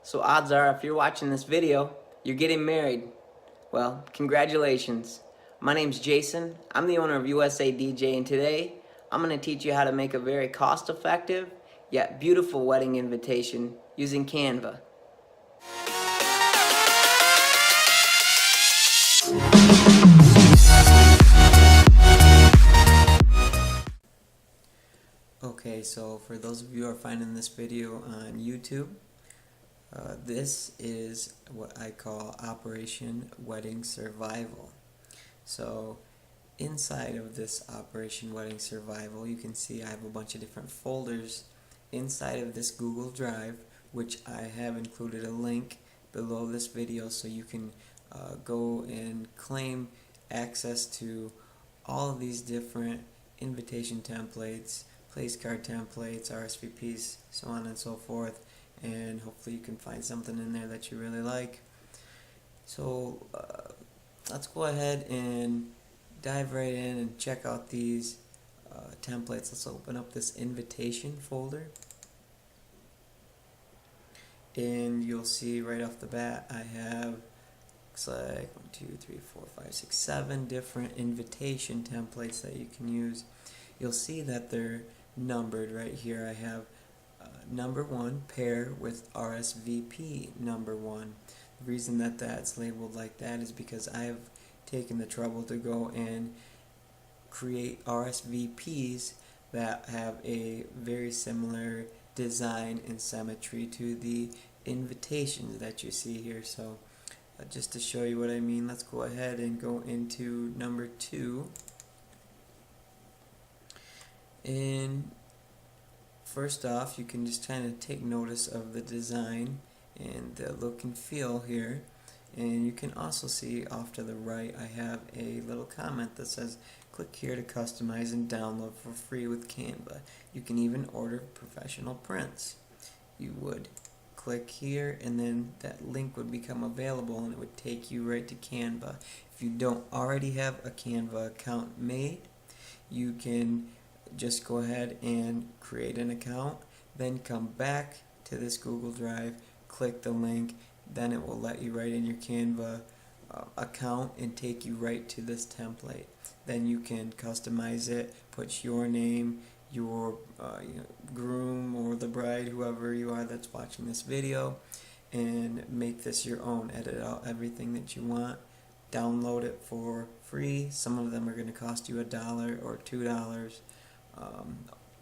So odds are, if you're watching this video, you're getting married. Well, congratulations. My name's Jason. I'm the owner of USA DJ, and today I'm going to teach you how to make a very cost-effective yet beautiful wedding invitation using Canva. Okay, so for those of you who are finding this video on YouTube, this is what I call Operation Wedding Survival. So inside of this Operation Wedding Survival, you can see I have a bunch of different folders inside of this Google Drive, which I have included a link below this video so you can go and claim access to all of these different invitation templates, place card templates, RSVPs, so on and so forth, and hopefully you can find something in there that you really like. So let's go ahead and dive right in and check out these templates. Let's open up this invitation folder, and you'll see right off the bat I have, looks like 1, 2, 3, 4, 5, 6, 7 different invitation templates that you can use. You'll see that they're numbered right here. I have number 1, pair with RSVP number 1. The reason that that's labeled like that is because I have taken the trouble to go and create RSVPs that have a very similar design and symmetry to the invitations that you see here. So just to show you what I mean, let's go ahead and go into number 2. And first off, you can just kind of take notice of the design and the look and feel here. And you can also see off to the right I have a little comment that says click here to customize and download for free with Canva. You can even order professional prints. You would click here and then that link would become available and it would take you right to Canva. If you don't already have a Canva account made, you can just go ahead and create an account, then come back to this Google Drive, click the link, then it will let you right in your Canva account and take you right to this template. Then you can customize it, put your name, your groom or the bride, whoever you are that's watching this video, and make this your own. Edit out everything that you want, download it for free. Some of them are going to cost you $1 or $2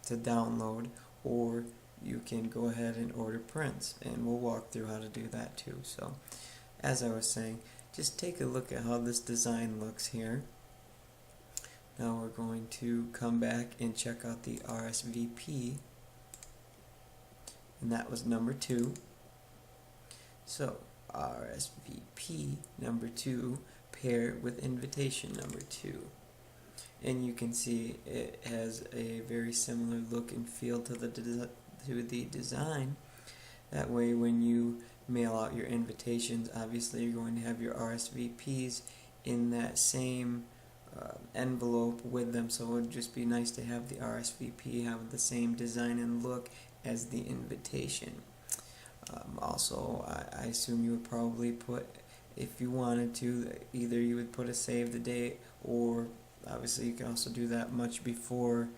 to download, or you can go ahead and order prints, and we'll walk through how to do that too. So as I was saying, just take a look at how this design looks here. Now we're going to come back and check out the RSVP, and that was number 2. So RSVP number 2 paired with invitation number 2. And you can see it has a very similar look and feel to the design. That way when you mail out your invitations, obviously you're going to have your RSVPs in that same envelope with them, so it would just be nice to have the RSVP have the same design and look as the invitation. Also, I assume you would probably put, if you wanted to, either you would put a save the date, or obviously you can also do that much before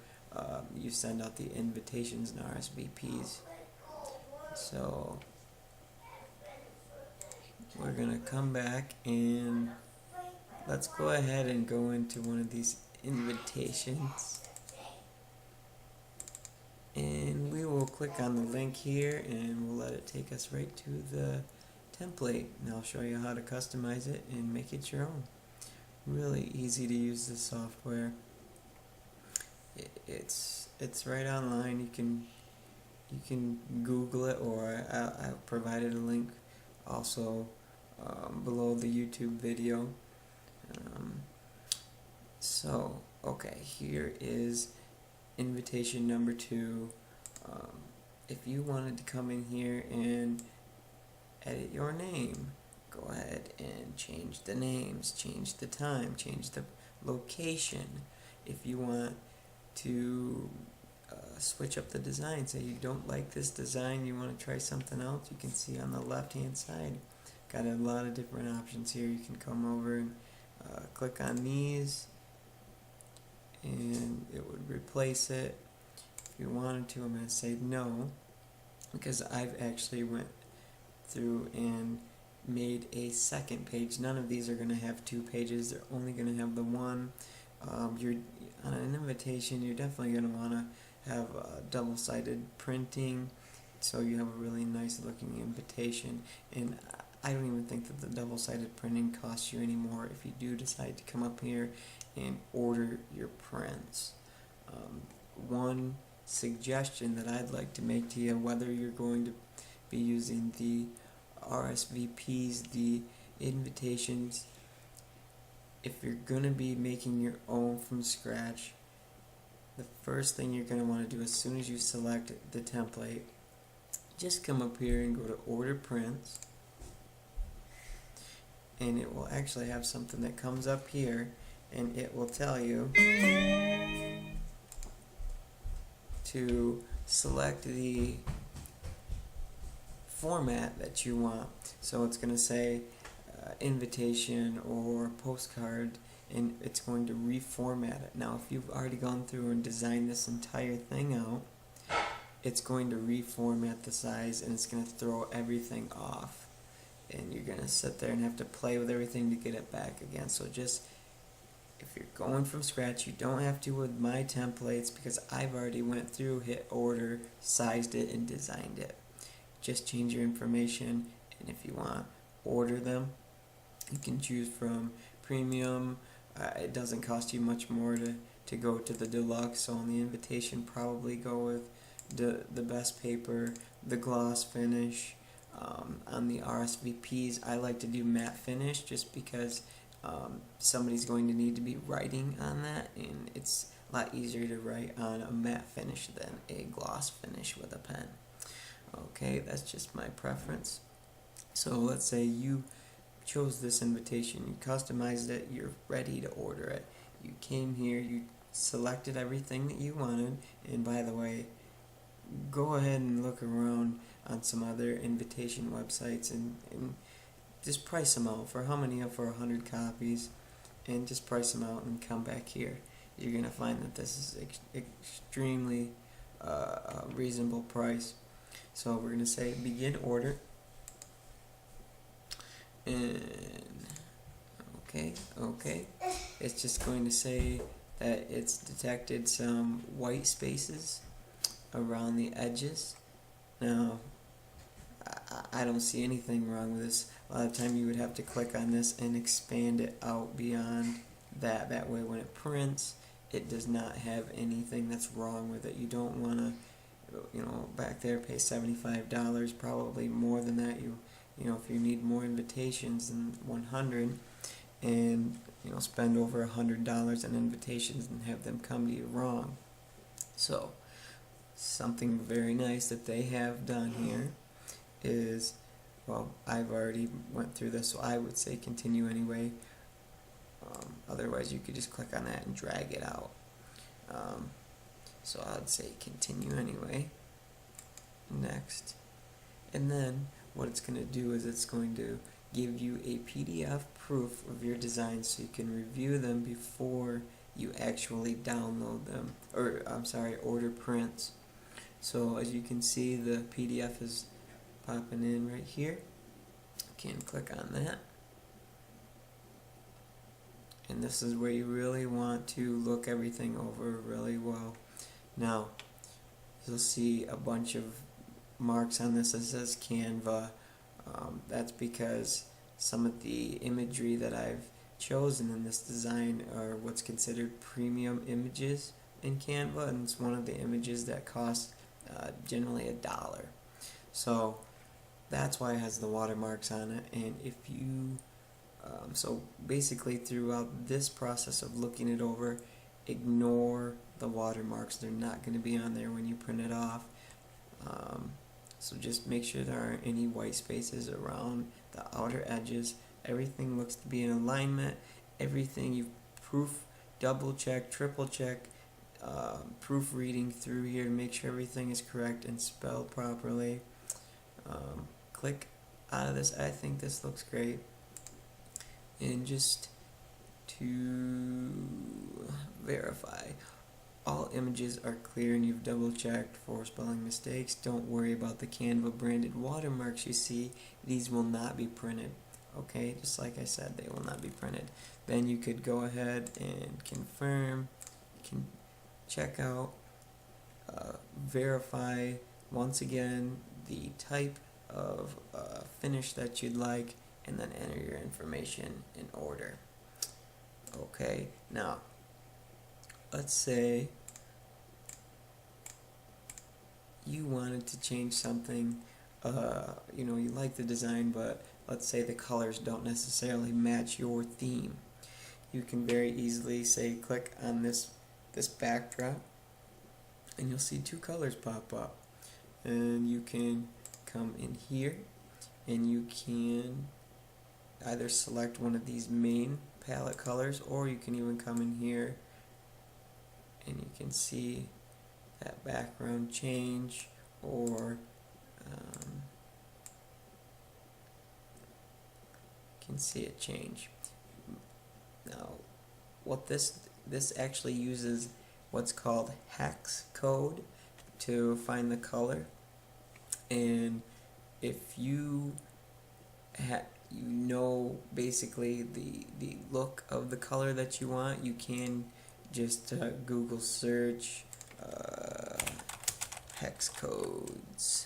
you send out the invitations and RSVPs. So we're going to come back and let's go ahead and go into one of these invitations. And we will click on the link here and we'll let it take us right to the template. And I'll show you how to customize it and make it your own. Really easy to use this software. It's right online. You can Google it, or I provided a link also below the YouTube video. So okay, here is invitation number 2. If you wanted to come in here and edit your name, go ahead and change the names, change the time, change the location. If you want to switch up the design. Say you don't like this design, you want to try something else, you can see on the left hand side got a lot of different options here. You can come over and click on these and it would replace it. If you wanted to, I'm going to say no, because I've actually went through and made a second page. None of these are going to have 2 pages, they're only going to have the one. You're on an invitation, you're definitely going to want to have double-sided printing so you have a really nice looking invitation. And I don't even think that the double-sided printing costs you anymore if you do decide to come up here and order your prints. One suggestion that I'd like to make to you, whether you're going to be using the RSVPs, the invitations, if you're going to be making your own from scratch, the first thing you're going to want to do as soon as you select the template, just come up here and go to order prints, and it will actually have something that comes up here and it will tell you to select the format that you want. So it's going to say invitation or postcard, and it's going to reformat it. Now if you've already gone through and designed this entire thing out, it's going to reformat the size and it's going to throw everything off, and you're going to sit there and have to play with everything to get it back again. So just, if you're going from scratch, you don't have to with my templates, because I've already went through, hit order, sized it, and designed it. Just change your information, and if you want order them, you can choose from premium. It doesn't cost you much more to go to the deluxe. So on the invitation, probably go with the best paper, the gloss finish. On the RSVPs, I like to do matte finish just because somebody's going to need to be writing on that, and it's a lot easier to write on a matte finish than a gloss finish with a pen. Okay, that's just my preference. So let's say you chose this invitation, you customized it, you're ready to order it. You came here, you selected everything that you wanted, and by the way, go ahead and look around on some other invitation websites and just price them out for how many for 100 copies, and just price them out and come back here. You're going to find that this is extremely a reasonable price. So we're going to say begin order, and okay, it's just going to say that it's detected some white spaces around the edges. Now I don't see anything wrong with this. A lot of time you would have to click on this and expand it out beyond that. That way when it prints, it does not have anything that's wrong with it. You don't want to, back there pay $75, probably more than that. If you need more invitations than 100, and spend over $100 on invitations and have them come to you wrong. So something very nice that they have done here is, well, I've already went through this, so I would say continue anyway. Otherwise you could just click on that and drag it out. So I'd say continue anyway. Next. And then what it's going to do is it's going to give you a PDF proof of your designs so you can review them before you actually download them, or order prints. So as you can see, the PDF is popping in right here. You can click on that, and this is where you really want to look everything over really well. Now you'll see a bunch of marks on this that says Canva. That's because some of the imagery that I've chosen in this design are what's considered premium images in Canva, and it's one of the images that costs generally $1. So that's why it has the watermarks on it. And if you so basically throughout this process of looking it over, ignore the watermarks. They're not going to be on there when you print it off. So just make sure there aren't any white spaces around the outer edges. Everything looks to be in alignment. Everything you've double check, triple check proofreading through here to make sure everything is correct and spelled properly. Click out of this. I think this looks great. And just to verify, all images are clear and you've double checked for spelling mistakes. Don't worry about the Canva branded watermarks you see. These will not be printed. Okay, just like I said, they will not be printed. Then you could go ahead and confirm, you can check out, verify once again the type of finish that you'd like, and then enter your information in order. Okay, now let's say you wanted to change something, you like the design, but let's say the colors don't necessarily match your theme. You can very easily say click on this backdrop and you'll see two colors pop up, and you can come in here and you can either select one of these main palette colors, or you can even come in here and you can see that background change, or you can see it change. Now what this actually uses what's called hex code to find the color, and if you basically the look of the color that you want, you can just Google search hex codes.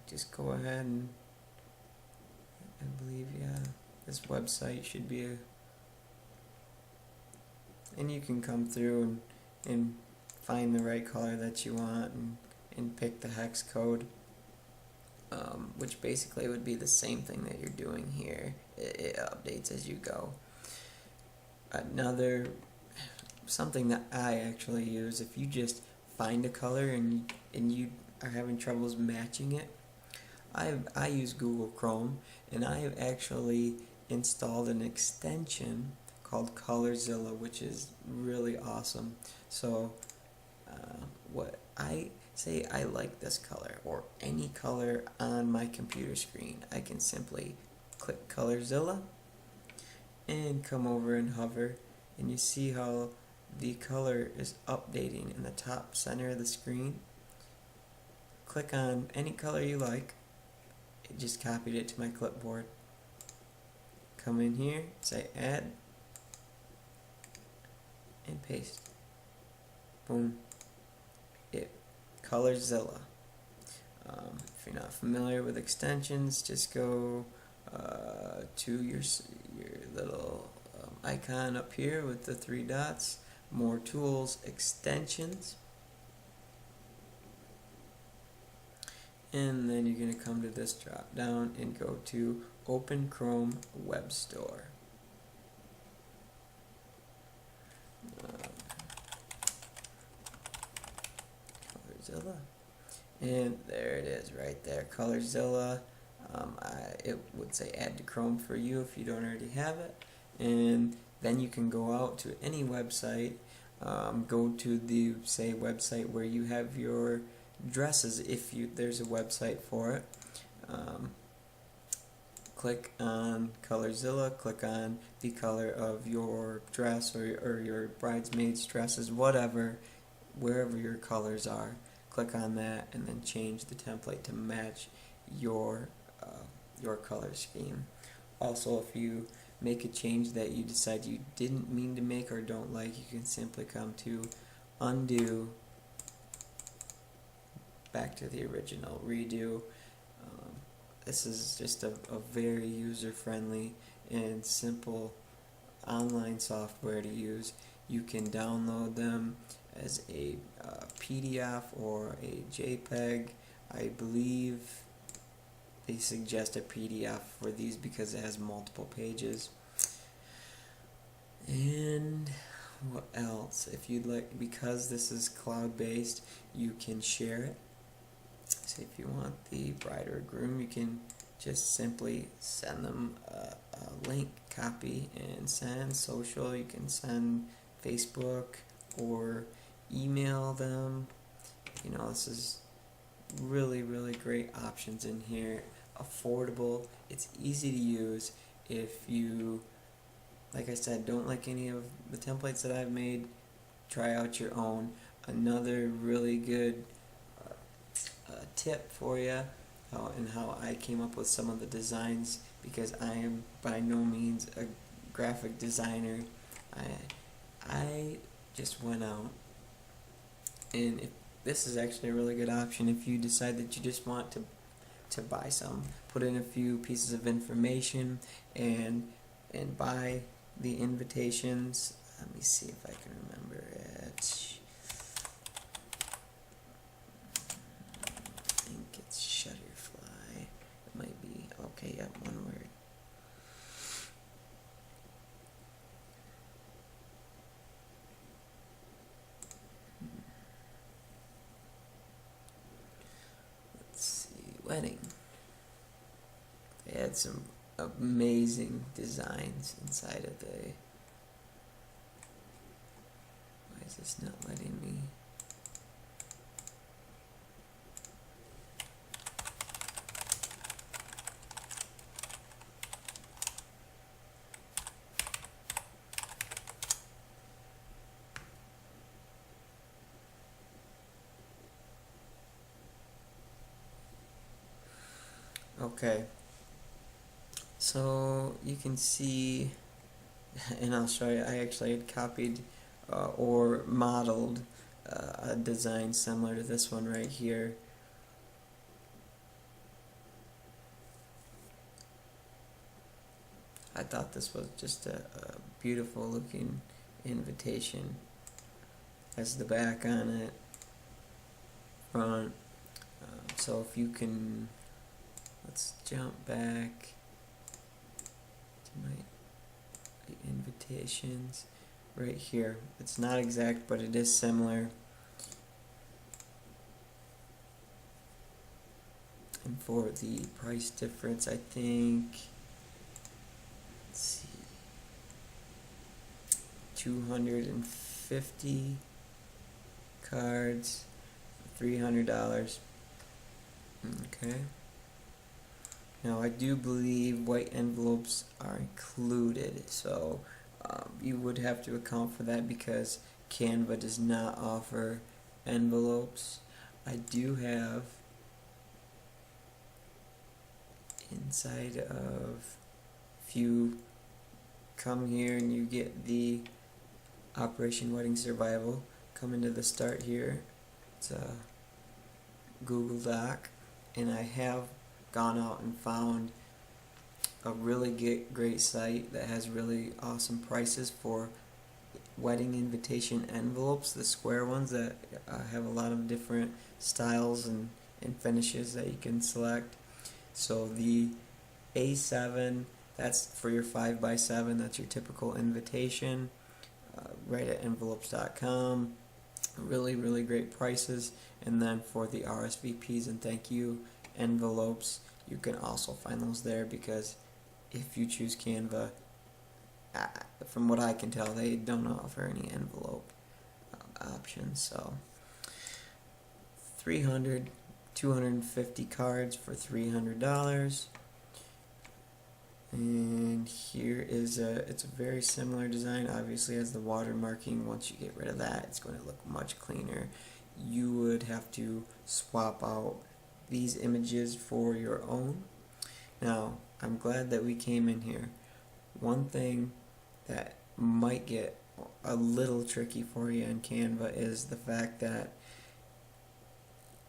Just go ahead and I believe, yeah, this website should be and you can come through and find the right color that you want and pick the hex code, which basically would be the same thing that you're doing here. It updates as you go. Something that I actually use, if you just find a color and you are having troubles matching it, I use Google Chrome, and I have actually installed an extension called Colorzilla, which is really awesome. So what I say, I like this color or any color on my computer screen, I can simply click Colorzilla and come over and hover, and you see how the color is updating in the top center of the screen. Click on any color you like. It just copied it to my clipboard. Come in here, say add, and paste. Boom. Colorzilla. If you're not familiar with extensions, just go to your little icon up here with the three dots, more tools, extensions, and then you're going to come to this drop down and go to Open Chrome Web Store. Colorzilla, and there it is right there, Colorzilla. It would say add to Chrome for you if you don't already have it, and then you can go out to any website, go to the website where you have your dresses, if there's a website for it. Click on Colorzilla, click on the color of your dress or your bridesmaid's dresses, whatever, wherever your colors are. Click on that and then change the template to match your color scheme. Also, if you make a change that you decide you didn't mean to make or don't like, you can simply come to undo, back to the original, redo. This is just a very user-friendly and simple online software to use. You can download them as a PDF or a JPEG. I believe they suggest a PDF for these because it has multiple pages. And what else? If you'd like, because this is cloud-based, you can share it. So if you want the bride or groom, you can just simply send them a link, copy, and send. Social, you can send Facebook or email them. This is really great options in here. Affordable, it's easy to use. If you, like I said, don't like any of the templates that I've made, try out your own. Another really good tip for you, and how I came up with some of the designs, because I am by no means a graphic designer. I just went out, and this is actually a really good option if you decide that you just want to buy some. Put in a few pieces of information and buy the invitations. Let me see if I can remember it. I think it's Shutterfly. It might be. Okay, yeah, one word. Let's see, wedding. They had some amazing designs inside of the... Why is this not letting me? Okay, so you can see, and I'll show you, I actually had copied or modeled a design similar to this one right here. I thought this was just a beautiful looking invitation. Has the back on it, front. So if you can, let's jump back to my invitations right here. It's not exact, but it is similar. And for the price difference, I think, let's see, 250 cards, $300. Okay. Now I do believe white envelopes are included, so you would have to account for that because Canva does not offer envelopes. I do have inside of, if you come here and you get the Operation Wedding Survival, come into the start here, it's a Google Doc, and I have gone out and found a really great site that has really awesome prices for wedding invitation envelopes, the square ones that have a lot of different styles and finishes that you can select. So the A7, that's for your 5x7, that's your typical invitation, right at envelopes.com. Really great prices. And then for the RSVPs and thank you envelopes, you can also find those there, because if you choose Canva, from what I can tell, they don't offer any envelope options. So 250 cards for $300. And here is it's a very similar design. Obviously has the watermarking. Once you get rid of that, it's going to look much cleaner. You would have to swap out these images for your own. Now, I'm glad that we came in here. One thing that might get a little tricky for you in Canva is the fact that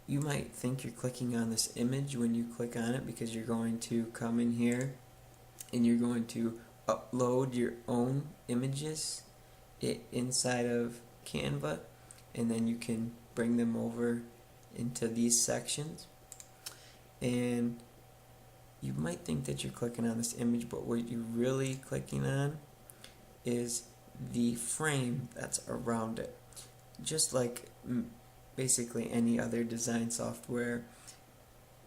you might think you're clicking on this image when you click on it, because you're going to come in here and you're going to upload your own images inside of Canva, and then you can bring them over into these sections. And you might think that you're clicking on this image, but what you're really clicking on is the frame that's around it. Just like basically any other design software,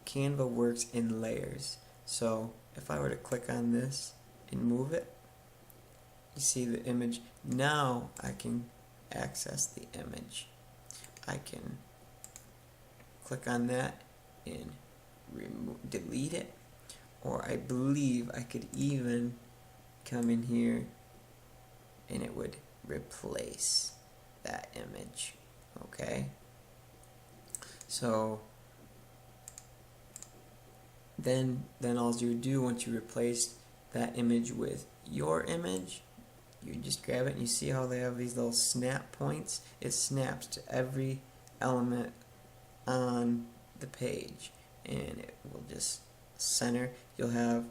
Canva works in layers. So if I were to click on this and move it, you see the image. Now I can access the image. I can click on that and delete it, or I believe I could even come in here and it would replace that image. Okay, so then all you do once you replace that image with your image, you just grab it, and you see how they have these little snap points? It snaps to every element on the page, and it will just center. You'll have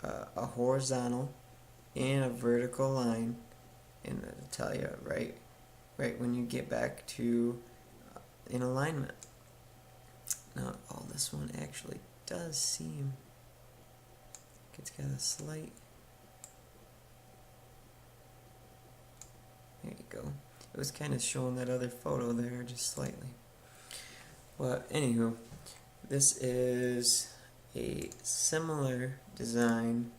a horizontal and a vertical line, and it'll tell you right when you get back to in alignment. Now, this one actually does seem like it's got a slight. There you go. It was kind of showing that other photo there just slightly. But anywho, this is a similar design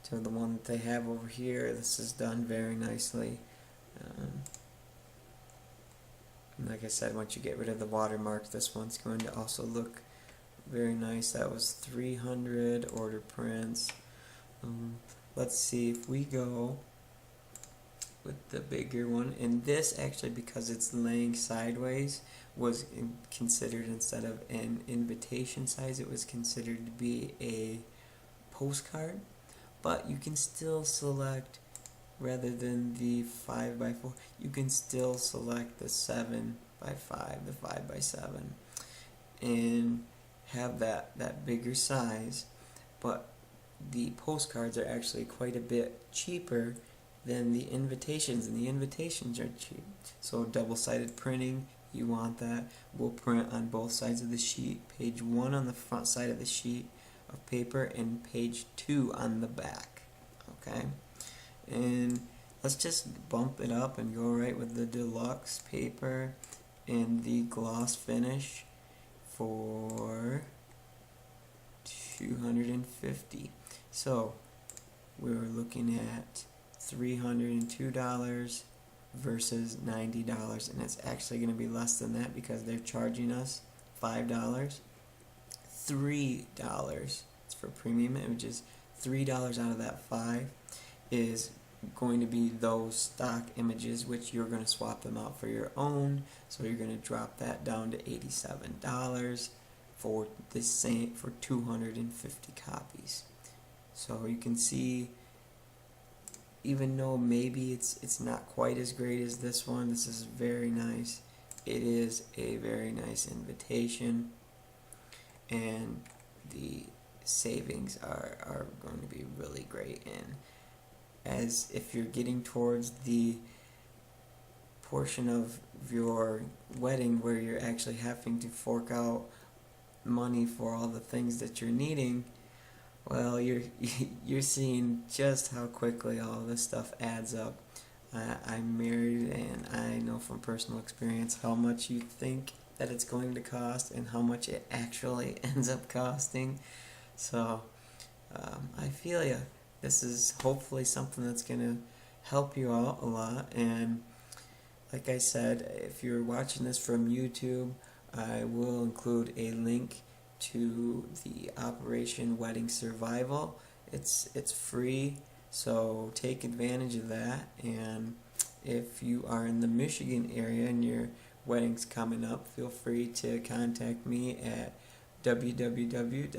to the one that they have over here. This is done very nicely. Like I said, once you get rid of the watermarks, this one's going to also look very nice. That was 300 order prints. Let's see if we go with the bigger one, and this actually, because it's laying sideways, was considered, instead of an invitation size, it was considered to be a postcard. But you can still select, rather than the 5x4, you can still select the 7x5, the 5x7, and have that bigger size. But the postcards are actually quite a bit cheaper than the invitations, and the invitations are cheap. So double-sided printing, you want that. We'll print on both sides of the sheet, page 1 on the front side of the sheet of paper and page 2 on the back. Okay, and let's just bump it up and go right with the deluxe paper and the gloss finish for $250. So we were looking at $302 versus $90, and it's actually going to be less than that because they're charging us $5. $3, it's for premium images. $3 out of that $5 is going to be those stock images, which you're going to swap them out for your own. So you're going to drop that down to $87 for the same, for 250 copies. So you can see, even though maybe it's not quite as great as this one, this is very nice. It is a very nice invitation, and the savings are going to be really great. And as if you're getting towards the portion of your wedding where you're actually having to fork out money for all the things that you're needing, well, you're seeing just how quickly all this stuff adds up. I'm married, and I know from personal experience how much you think that it's going to cost and how much it actually ends up costing. So I feel ya. This is hopefully something that's going to help you out a lot. And like I said, if you're watching this from YouTube, I will include a link to the Operation Wedding Survival. It's free, so take advantage of that. And if you are in the Michigan area and your wedding's coming up, feel free to contact me at www.usadj.org.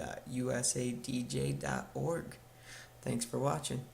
Thanks for watching.